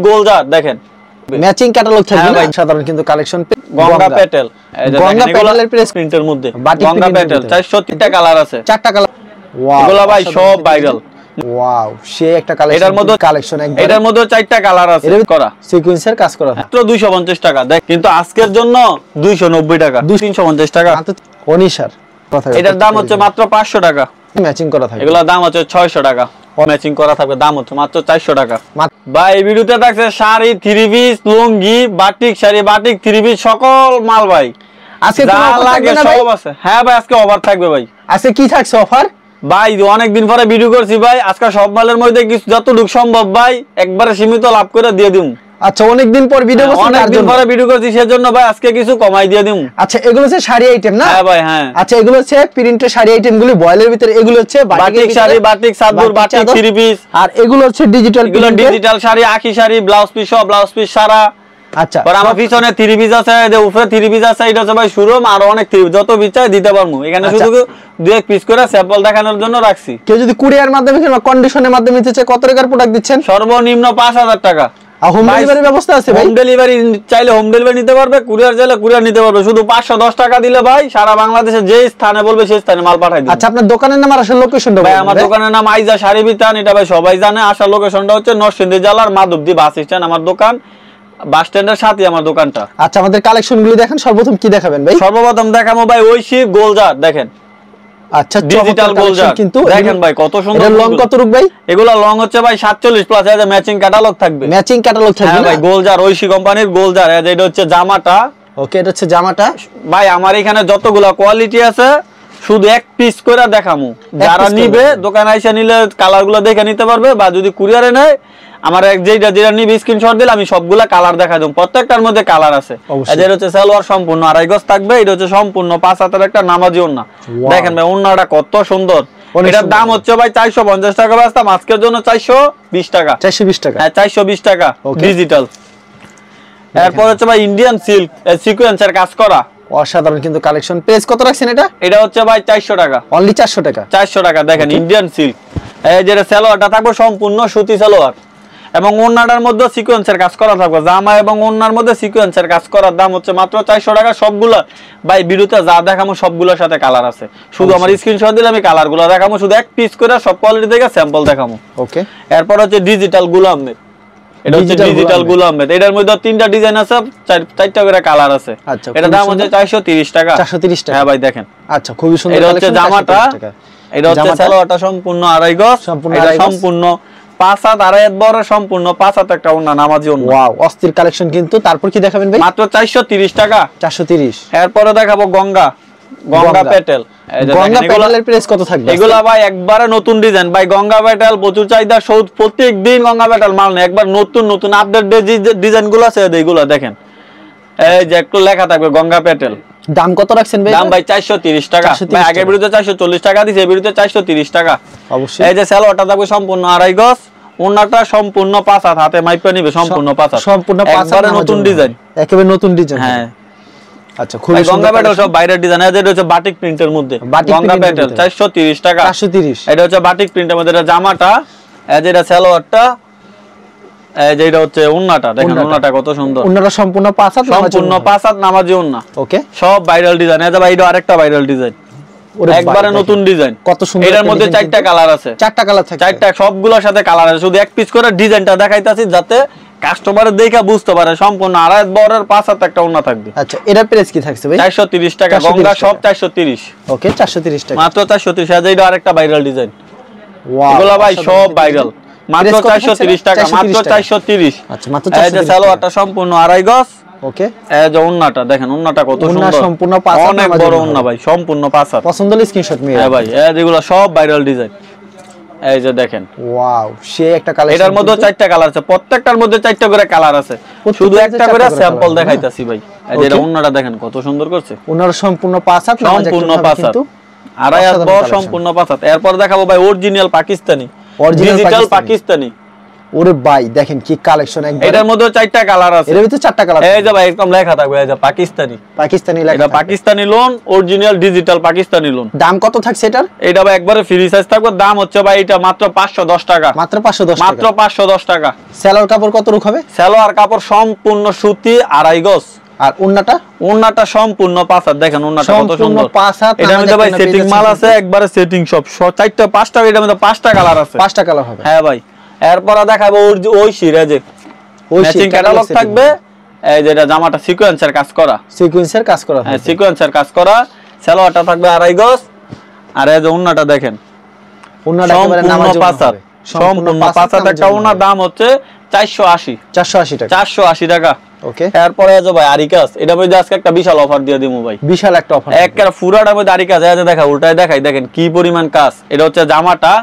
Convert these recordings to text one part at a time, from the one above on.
গোলজার দেখেন matching catalogue থাকবে ভাই সাধারণ কিন্তু কালেকশন গঙ্গা পেটেল গঙ্গা পেটেলের প্রেস প্রিন্টের মধ্যে গঙ্গা পেটেল 403টা কালার আছে 4টা কালার ওয়াও এগুলা ভাই সব ভাইরাল ওয়াও সে একটা কালেকশন এটার মধ্যে কালেকশন একদম এটার মধ্যে 4টা কালার আছে করা সিকোয়েন্সের কাজ করা মাত্র 250 টাকা দেখ কিন্তু আজকের জন্য 290 টাকা 350 টাকা অনিশার কথা এটার দাম হচ্ছে মাত্র 500 টাকা ম্যাচিং করা থাকে এগুলা দাম হচ্ছে 600 টাকা ম্যাচিং করা থাকবে দাম হচ্ছে মাত্র 400 টাকা ভাই এই ভিডিওতে থাকছে sari three piece lungi batik sari batik three piece সকল মাল ভাই আজকে যা লাগে সব আছে হ্যাঁ ভাই আজকে অফার থাকবে ভাই আজকে কি থাকছে অফার ভাই অনেক দিন পরে ভিডিও করছি ভাই আজকে সব মালের মধ্যে কিছু যতটুকু সম্ভব ভাই একবারে সীমিত লাভ করে দিয়ে দিম আচ্ছা অনেক দিন পর ভিডিও করছি অনেক দিন পরে ভিডিও করছি সেজন্য ভাই আজকে কিছু কমাই দিয়ে দিম আচ্ছা এগুলো হচ্ছে শাড়ি আইটেম না হ্যাঁ ভাই হ্যাঁ আচ্ছা এগুলো হচ্ছে প্রিন্টের শাড়ি আইটেম গুলো বয়েলের ভিতরে এগুলো হচ্ছে বাটিক শাড়ি বাটিক সাদর বাটিক থ্রি পিস আর এগুলো হচ্ছে ডিজিটাল এগুলো ডিজিটাল শাড়ি আকি শাড়ি ব্লাউজ পিস সব ব্লাউজ পিস সারা আচ্ছা পর আমার পিছনে থ্রি পিস আছে যে উপরে থ্রি পিস আছে এটা হচ্ছে ভাই শোরুম আর অনেক যত পিস চাই দিতে পারমু এখানে শুধু দুই এক পিস করে স্যাম্পল দেখানোর জন্য রাখছি কেউ যদি কুরিয়ার মাধ্যমে কিংবা কন্ডিশনের মাধ্যমে নিতে চায় কত টাকার প্রোডাক্ট দিচ্ছেন সর্বনিম্ন 5000 টাকা আর হোম ডেলিভারির ব্যবস্থা আছে ভাই হোম ডেলিভারি চাইলে হোম ডেলিভারি নিতে পারবে কুরিয়ার চাইলে কুরিয়ার নিতে পারবে শুধু 510 টাকা দিলে ভাই সারা বাংলাদেশে যে স্থানে বলবে সেই স্থানে মাল পাঠাই দিবে আচ্ছা আপনার দোকানের নাম আর আসল লোকেশনটা ভাই আমার দোকানের নাম আইজা শাড়ি বিতান এটা ভাই সবাই জানে আসল লোকেশনটা হচ্ছে নরসিংদী জেলার মাধবদী বাস স্ট্যান্ড আমার দোকান বাস স্ট্যান্ডের সাথে আমার দোকানটা আচ্ছা আমাদের কালেকশনগুলো দেখেন সর্বপ্রথম কি দেখাবেন ভাই সর্বপ্রথম দেখাবো ভাই ঐশী গোলজার দেখেন আচ্ছা ডিজিটাল গোলজার কিন্তু দেখেন ভাই কত সুন্দর এর লং কত রূপ ভাই এগুলা লং হচ্ছে ভাই 47 প্লাস এর ম্যাচিং ক্যাটালগ থাকবে ম্যাচিং ক্যাটালগ থাকবে ভাই গোলজার ঐশী কোম্পানির গোলজার এটা হচ্ছে জামাটা ওকে এটা হচ্ছে জামাটা ভাই আমার এখানে যতগুলা কোয়ালিটি আছে শুধু এক পিস করে দেখামু যারা নিবে দোকানে এসে নিলে কালারগুলো দেখে নিতে পারবে বা যদি কুরিয়ারে নেয় আমার এক যেটা নিবে স্ক্রিনশট দিলে আমি সবগুলা কালার দেখাই দেব প্রত্যেকটার মধ্যে কালার আছে এদের হচ্ছে সালোয়ার সম্পূর্ণ আড়াই গজ থাকবে এটা হচ্ছে সম্পূর্ণ 5 হাতের একটা নামাজি ওন্না দেখেন ভাই ওন্নাটা কত সুন্দর এটার দাম হচ্ছে ভাই 450 টাকা বাস্তা আজকের জন্য 420 টাকা 420 টাকা হ্যাঁ 420 টাকা ডিজিটাল এরপর হচ্ছে ভাই ইন্ডিয়ান সিল্ক সিকোয়েন্সের কাজ করা অসাধারণ কিন্তু কালেকশন প্রাইস কত রাখছেন এটা হচ্ছে ভাই 400 টাকা অনলি 400 টাকা 400 টাকা দেখেন ইন্ডিয়ান সিল্ক এই যে সালোয়ারটা থাকবে সম্পূর্ণ সুতি সালোয়ার এবং ওন্নাটার মধ্যে সিকোয়েন্সের কাজ করা থাকবে জামা এবং ওন্নার মধ্যে সিকোয়েন্সের কাজ করার দাম হচ্ছে মাত্র 400 টাকা সবগুলা ভাই ভিডিওতে যা দেখামু সবগুলোর সাথে কালার আছে শুধু আমার স্ক্রিনশট দিলে আমি কালারগুলো দেখামু শুধু এক পিস করে সব কোয়ালিটি থেকে স্যাম্পল দেখামু ওকে এরপর হচ্ছে ডিজিটাল গোলাম এটা হচ্ছে ডিজিটাল গোলাম এটার মধ্যে তিনটা ডিজাইন আছে চারটা করে কালার আছে আচ্ছা এটার দাম হচ্ছে 430 টাকা 430 টাকা হ্যাঁ ভাই দেখেন আচ্ছা খুবই সুন্দর এটা হচ্ছে জামাটা এটা হচ্ছে সালোয়ারটা সম্পূর্ণ আড়াই গজ এটা সম্পূর্ণ 5 হাত আড়াই হাত বড় সম্পূর্ণ 5 হাত একটা ওন্না নামাজি ওন্না ওয়াও অস্থির কালেকশন কিন্তু তারপর কি দেখাবেন ভাই মাত্র 430 টাকা 430 এরপরে দেখাবো গঙ্গা পেটেল গঙ্গা পেটেলের প্রাইস কত থাকবে এগুলা ভাই একবারে নতুন ডিজাইন ভাই গঙ্গা পেটেল প্রচুর চাহিদা প্রত্যেকদিন গঙ্গা পেটেল মাল নেই একবার নতুন নতুন আপডেট ডিজাইন গুলো আছে এইগুলা দেখেন এই যে একটু লেখা থাকবে গঙ্গা পেটেল দাম কত রাখছেন ভাই দাম ভাই 430 টাকা ভাই আগের ভিডিওতে 440 টাকা দিছি এই ভিডিওতে 430 টাকা অবশ্যই এই যে সালোয়ারটা থাকবে সম্পূর্ণ আড়াই গজ ওন্নাটা সম্পূর্ণ 5 হাত হাতে মাইপা নিবে সম্পূর্ণ 5 হাত সম্পূর্ণ 5 হাত নতুন ডিজাইন একেবারে নতুন ডিজাইন হ্যাঁ আচ্ছা খুবই সুন্দর গঙ্গা পেটেল সব বাইরের ডিজাইন এটা হচ্ছে বাটিক প্রিন্টের মধ্যে গঙ্গা পেটেল 430 টাকা 430 এটা হচ্ছে বাটিক প্রিন্টের মধ্যে এটা জামাটা এই যে এটা সালোয়ারটা এই যে এটা হচ্ছে ওন্নাটা দেখেন ওন্নাটা কত সুন্দর ওন্নাটা সম্পূর্ণ 5 হাত সম্পূর্ণ 5 হাত নামাজি ওন্না ওকে সব ভাইরাল ডিজাইন এটা ভাই এটা আরেকটা ভাইরাল ডিজাইন একবারে নতুন ডিজাইন কত সুন্দর এটার মধ্যে চারটা কালার আছে চারটা কালার থাকে চারটা সবগুলোর সাথে কালার আছে শুধু এক পিস করে ডিজাইনটা দেখাইতাছি যাতে কাস্টমার দেখে বুঝতে পারে সম্পূর্ণ আড়াই বড়ের 5 হাত একটা ওন্না থাকবে আচ্ছা এটার প্রাইস কি থাকছে ভাই 430 টাকা গঙ্গা সব 430 ওকে 430 টাকা মাত্র 430 হাজার এটা আরেকটা ভাইরাল ডিজাইন ওয়াও এগুলা ভাই সব ভাইরাল মাত্র 430 টাকা মাত্র 430 আচ্ছা মাত্র 430 এই যে সালোয়ারটা সম্পূর্ণ আড়াই গজ ওকে এই যে ওন্নাটা দেখেন ওন্নাটা কত সুন্দর ওন্না সম্পূর্ণ 5 হাত অনেক বড় ওন্না ভাই সম্পূর্ণ 5 হাত পছন্দ হলে স্ক্রিনশট নিয়ে হ্যাঁ ভাই এই যেগুলো সব ভাইরাল ডিজাইন এই যে দেখেন ওয়াও সে একটা কালার এটার মধ্যে চারটা কালার আছে প্রত্যেকটার মধ্যে চারটা করে কালার আছে শুধু একটা করে স্যাম্পল দেখাইতাছি ভাই এই যে ওন্নাটা দেখেন কত সুন্দর করছে ওন্নার সম্পূর্ণ 5 হাত সম্পূর্ণ 5 হাত আড়াই হাত বড় সম্পূর্ণ 5 হাত এরপর দেখাবো ভাই অরিজিনাল পাকিস্তানি ডিজিটাল পাকিস্তানি ওরে ভাই দেখেন কি কালেকশন একদম। এটার মধ্যে 4টা কালার আছে। এর ভিতরে 4টা কালার। এই যে ভাই একদম লেখা থাকবে এই যে পাকিস্তানি। পাকিস্তানি লেখা। এটা Pakistani loan, original digital Pakistani loan. দাম কত থাকছে এটার? এটা ভাই একবারে ফ্রি সাইজ থাকবে। দাম হচ্ছে ভাই এটা মাত্র 510 টাকা। মাত্র 510 টাকা। মাত্র 510 টাকা। সেলোয়ার কাপড় কত রূপ হবে? সেলোয়ার কাপড় সম্পূর্ণ সুতি, 2.5 গজ। আর ওন্নাটা? ওন্নাটা সম্পূর্ণ 5 হাত। দেখেন ওন্নাটা কত সুন্দর। 5 হাত। এটার মধ্যে ভাই সেটিং মাল আছে, একবারে সেটিং সব 4টা 5টা, এটার মধ্যে 5টা কালার আছে। 5টা কালার হবে। হ্যাঁ ভাই। এরপর দেখাবো ওই সিরাজে ম্যাচিং ক্যাটালগ থাকবে। এই যে এটা জামাটা সিকোয়েন্সের কাজ করা। সিকোয়েন্সের কাজ করা। হ্যাঁ সিকোয়েন্সের কাজ করা। সেলোয়ারটা থাকবে 2.5 গজ। আর এই যে ওন্নাটা দেখেন, ওন্নাটা একেবারে নামাজ পাঁচাত, সম্পূর্ণ পাঁচাত একটা ওন্নার দাম হচ্ছে 480 টাকা। 480 টাকা। ওকে। এরপরে এই যে ভাই আরিকাস, এটা মধ্যে আজকে একটা বিশাল অফার দিয়ে দিমু ভাই। বিশাল একটা অফার। একটা ফুরাটার মধ্যে আরিকাস এই যে দেখা উল্টায় দেখাই, দেখেন কি পরিমাণ কাজ। এটা হচ্ছে জামাটা।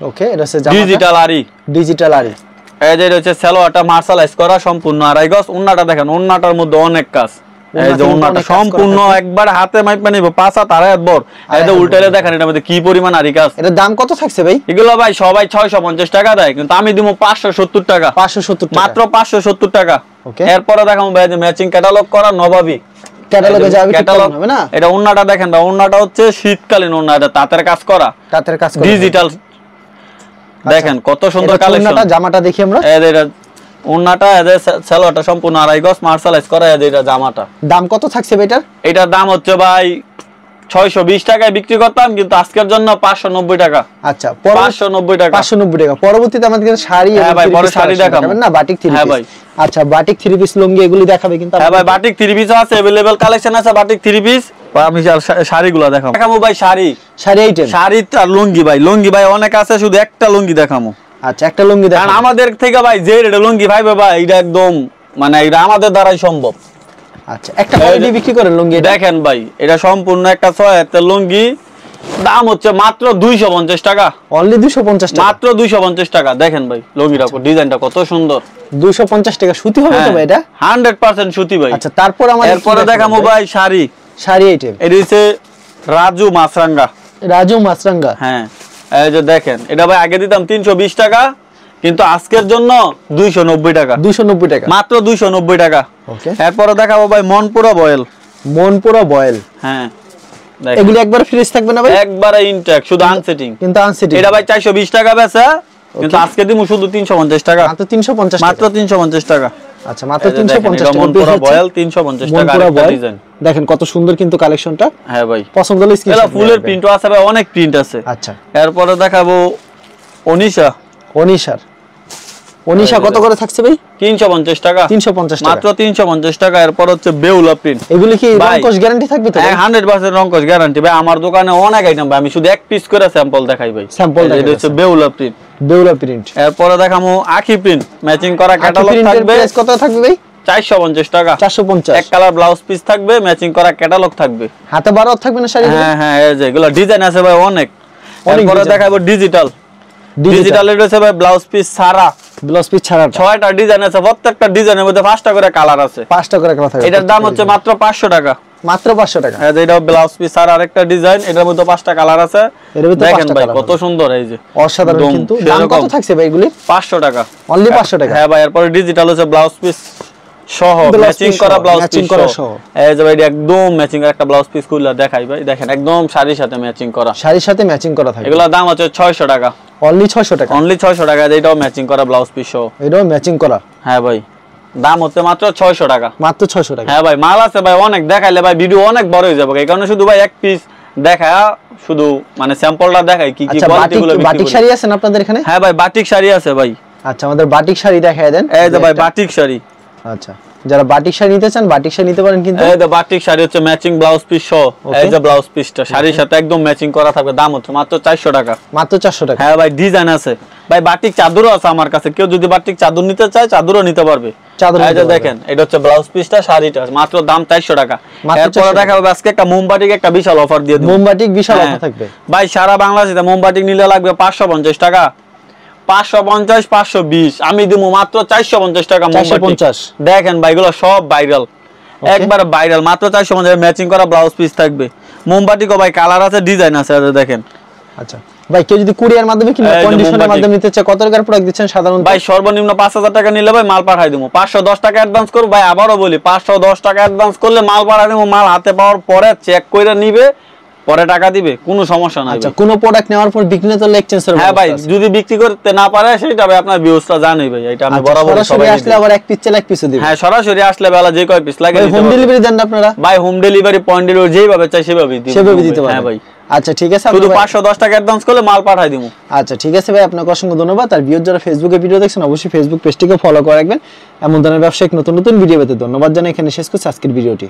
ওকে, এটা হচ্ছে জামাটা ডিজিটাল আরি। ডিজিটাল আরি। এই যে এটা হচ্ছে সেলোয়ারটা মার্শালাইজ করা সম্পূর্ণ 2.5 গজ। ওন্নাটা দেখেন, ওন্নাটার মধ্যে অনেক কাজ। এই যে ওন্নাটা সম্পূর্ণ একবার হাতে মাইপা নিব, 5 হাত 2.5 হাত বড়। এই যে উল্টালে দেখেন এটার মধ্যে কি পরিমাণ আরি কাজ। এটার দাম কত থাকছে ভাই? এগুলো ভাই সবাই 650 টাকা দেয়, কিন্তু আমি দিমু 570 টাকা। 570 টাকা, মাত্র 570 টাকা। ওকে। এরপরে দেখাবো ভাই যে ম্যাচিং ক্যাটালগ করা নবাবী। ক্যাটালগে যাবে ক্যাটালগ হবে না? এটা ওন্নাটা দেখেন ভাই, ওন্নাটা হচ্ছে শীতকালীন ওন্না, এটা তাঁতের কাজ করা, তাঁতের কাজ করা ডিজিটাল। দেখেন কত সুন্দর কালেকশন। ওন্নাটা জামাটা দেখি আমরা। এই যে এটা ওন্নাটা, এই যে সেলোয়ারটা সম্পূর্ণ 2.5 গজ মার্শালাইজ করা। এই যে এটা জামাটা। দাম কত থাকছে এটার? এটার দাম হচ্ছে ভাই 620 টাকায় বিক্রি করতাম, কিন্তু আজকের জন্য 590 টাকা। আচ্ছা, 590 টাকা। 590 টাকা। পরবর্তীতে আমাদের কাছে শাড়ি হ্যাঁ ভাই, পরে শাড়ি দেখাবেন না, বাটিক থ্রি পিস। হ্যাঁ ভাই। আচ্ছা, বাটিক থ্রি পিস লুঙ্গি এগুলি দেখাবে কিন্তু? হ্যাঁ ভাই, বাটিক থ্রি পিস আছে, अवेलेबल কালেকশন আছে বাটিক থ্রি পিস। আমি শাড়িগুলো দেখাবো ভাই। শাড়ি আইটেম, শাড়ি আর লুঙ্গি ভাই। লুঙ্গি ভাই অনেক আছে, শুধু একটা লুঙ্গি দেখাবো। আচ্ছা, একটা লুঙ্গি দেখান। কারণ আমাদের থেকে ভাই যে রেটে লুঙ্গি ভাইবে ভাই, এটা একদম মানে এটা আমাদের দ্বারাই সম্ভব। আচ্ছা, একটা কোয়ালিটি বিক্রি করেন লুঙ্গি? দেখেন ভাই, এটা সম্পূর্ণ একটা 6 হাতের লুঙ্গি। দাম হচ্ছে মাত্র 250 টাকা। অনলি 250 টাকা? মাত্র 250 টাকা। দেখেন ভাই লুঙ্গিটা ডিজাইনটা কত সুন্দর। 250 টাকা। সুতি হবে তো ভাই এটা? 100% সুতি ভাই। আচ্ছা, তারপর আমাদের এরপরে দেখাবো ভাই শাড়ি আইটেম। এটা হচ্ছে রাজু মাছরাঙ্গা। রাজু মাছরাঙ্গা, হ্যাঁ। এই যে দেখেন, এটা ভাই আগে দিতাম 320 টাকা, কিন্তু আজকের জন্য 290 টাকা। 290 টাকা, মাত্র 290 টাকা। ওকে। এরপরে দেখাবো ভাই মনপুরা বয়েল। মনপুরা বয়েল, হ্যাঁ। এগুলো একবার ফ্রেশ থাকবে না ভাই? একবারে ইনটেক, শুধু আনসেটিং। কিন্তু আনসেটিং। এটা ভাই 420 টাকা বেচা, কিন্তু আজকে দিমু শুধু 350 টাকা। মাত্র 350 টাকা। মাত্র 350 টাকা। আচ্ছা, মাত্র 350 টাকা। মনপুরা বয়েল 350 টাকা একটা ডিজাইন। দেখেন কত সুন্দর কিন্তু কালেকশনটা। হ্যাঁ ভাই, পছন্দ হলে স্ক্রিনশট। এটা ফুলের প্রিন্টও আছে ভাই, অনেক প্রিন্ট আছে। আচ্ছা, এরপরে দেখাবো অনিশা কত করে থাকছে ভাই? 350 টাকা। 350 টাকা, মাত্র 350 টাকা। এরপর হচ্ছে বেউলা প্রিন্ট। এগুলি কি রংকশ গ্যারান্টি থাকবে তো? 100% রংকশ গ্যারান্টি ভাই। আমার দোকানে অনেক আইটেম ভাই, আমি শুধু এক পিস করে স্যাম্পল দেখাই ভাই। স্যাম্পল দেখাই। এটা হচ্ছে বেউলা প্রিন্ট। বেউলা প্রিন্ট। এরপর দেখামু আখি প্রিন্ট, ম্যাচিং করা ক্যাটালগ থাকবে। প্রাইস কত থাকবে ভাই? 450 টাকা। 450। এক কালার ব্লাউজ পিস থাকবে, ম্যাচিং করা ক্যাটালগ থাকবে। হাতে বারো থাকবে না শাড়ি? হ্যাঁ হ্যাঁ, এই যে এগুলো ডিজাইন আছে ভাই অনেক। এরপরে দেখাবো ডিজিটাল। এটা হচ্ছে ভাই ব্লাউজ পিস ছাড়া। ব্লাউজ পিস ছাড়া 6টা ডিজাইন আছে, প্রত্যেকটা ডিজাইনের মধ্যে 5টা করে কালার আছে। 5টা করে কালার থাকে। এটার দাম হচ্ছে মাত্র 500 টাকা। মাত্র 500 টাকা। এই যে এটা ব্লাউজ পিস আর আরেকটা ডিজাইন, এটার মধ্যে 5টা কালার আছে। দেখেন ভাই কত সুন্দর, এই যে অসাধারণ। কিন্তু দাম কত থাকছে ভাই এগুলি? 500 টাকা। অনলি 500 টাকা। হ্যাঁ ভাই। এরপর ডিজিটাল হচ্ছে ব্লাউজ পিস সহ, ম্যাচিং করা ব্লাউজ পিস সহ। এই যে ভাই একদম ম্যাচিং একটা ব্লাউজ পিস খুলে দেখাই ভাই। দেখেন একদম শাড়ির সাথে ম্যাচিং করা। শাড়ির সাথে ম্যাচিং করা থাকে। এগুলোর দাম হচ্ছে 600 টাকা। অনলি 600 টাকা। অনলি 600 টাকা। এটাও ম্যাচিং করা ব্লাউজ পিস সহ। এটাও ম্যাচিং করা। হ্যাঁ ভাই, দাম হচ্ছে মাত্র 600 টাকা। মাত্র 600 টাকা। হ্যাঁ ভাই, মাল আছে ভাই অনেক, দেখাইলে ভাই ভিডিও অনেক বড় হয়ে যাবে। এই কারণে শুধু ভাই এক পিস দেখা, শুধু মানে স্যাম্পলটা দেখাই কি কি কোয়ালিটিগুলো বিক্রি করি। বাটিক শাড়ি আছে না আপনাদের এখানে? হ্যাঁ ভাই, বাটিক শাড়ি আছে ভাই। আচ্ছা, আমাদের বাটিক শাড়ি দেখায় দেন। এই যে ভাই বাটিক শাড়ি। আচ্ছা, যারা বাটিক শাড়ি নিতে চান বাটিক শাড়ি নিতে পারেন কিন্তু। এই যে বাটিক শাড়ি হচ্ছে ম্যাচিং ব্লাউজ পিস সহ। এই যে ব্লাউজ পিসটা শাড়ির সাথে একদম ম্যাচিং করা থাকবে। দাম হচ্ছে মাত্র 400 টাকা। মাত্র 400 টাকা। হ্যাঁ ভাই, ডিজাইন আছে ভাই। বাটিক চাদরও আছে আমার কাছে, কেউ যদি বাটিক চাদর নিতে চায় চাদরও নিতে পারবে। এই যে দেখেন, এটা হচ্ছে ব্লাউজ পিসটা, শাড়িটা মাত্র দাম 400 টাকা। এরপর দেখাবো আজকে একটা মোমবাটিক একটা বিশাল অফার দিয়ে দেব। মোমবাটিক বিশাল অফার থাকবে ভাই। সারা বাংলাদেশে মোমবাটিক নিলে লাগবে 550 টাকা। 550 520, আমি দিব মাত্র 450 টাকা মোমবাতিক। দেখেন ভাই, এগুলো সব ভাইরাল, একবার ভাইরাল। মাত্র 450 ম্যাচিং করা ব্লাউজ পিস থাকবে। মোমবাতিকও ভাই কালার আছে, ডিজাইন আছে, দেখেন। আচ্ছা, ভাই কেউ যদি কুরিয়ার মাধ্যমে কিংবা এই যে কন্ডিশনের মোমবাতি। মাধ্যমে নিতে চায় কত টাকার প্রোডাক্ট দিচ্ছেন সাধারণত? ভাই সর্বনিম্ন 5000 টাকা নিলে ভাই মাল পাঠাই দেবো। 510 টাকা অ্যাডভান্স করব ভাই, আবারও বলি 510 টাকা অ্যাডভান্স করলে মাল পাঠাই দেবো। মাল হাতে পাওয়ার পরে চেক করে নিবে, পরে টাকা দিবে, কোনো সমস্যা নাই আচ্ছা ভাই। কোন প্রোডাক্ট নেওয়ার পর বিক্রি না করলে এক্সচেঞ্জের হ্যাঁ ভাই, যদি বিক্রি করতে না পারে সেটা ভাই আপনার ভিউজটা জানেই ভাই, এটা আমি বরাবর সরাসরি সবাই আসলে আবার এক পিস চাইলে এক পিসও দিবেন? হ্যাঁ সরাসরি আসলে বেলা যে কয় পিস লাগে ভাই দিতে হোম পারবো। ডেলিভারি দেন না আপনারা? ভাই হোম ডেলিভারি পয়েন্ট ডেলিভারি যেভাবে চাই সেভাবেই দিব। সেভাবে দিতে পারবেন? হ্যাঁ ভাই, আচ্ছা ঠিক আছে, শুধু আপনার ভাই- 510 টাকা অ্যাডভান্স করলে মাল পাঠাই দিব। আচ্ছা ঠিক আছে ভাই, আপনাকে অসংখ্য ধন্যবাদ। আর ভিউয়ার যারা ফেসবুকে ভিডিও দেখছেন অবশ্যই ফেসবুক পেজটিকে ফলো করে রাখবেন। এমন ধরনের ব্যবসায়িক নতুন নতুন ভিডিও পেতে ধন্যবাদ জানাই এখানে শেষ করছি আজকের ভিডিওটি।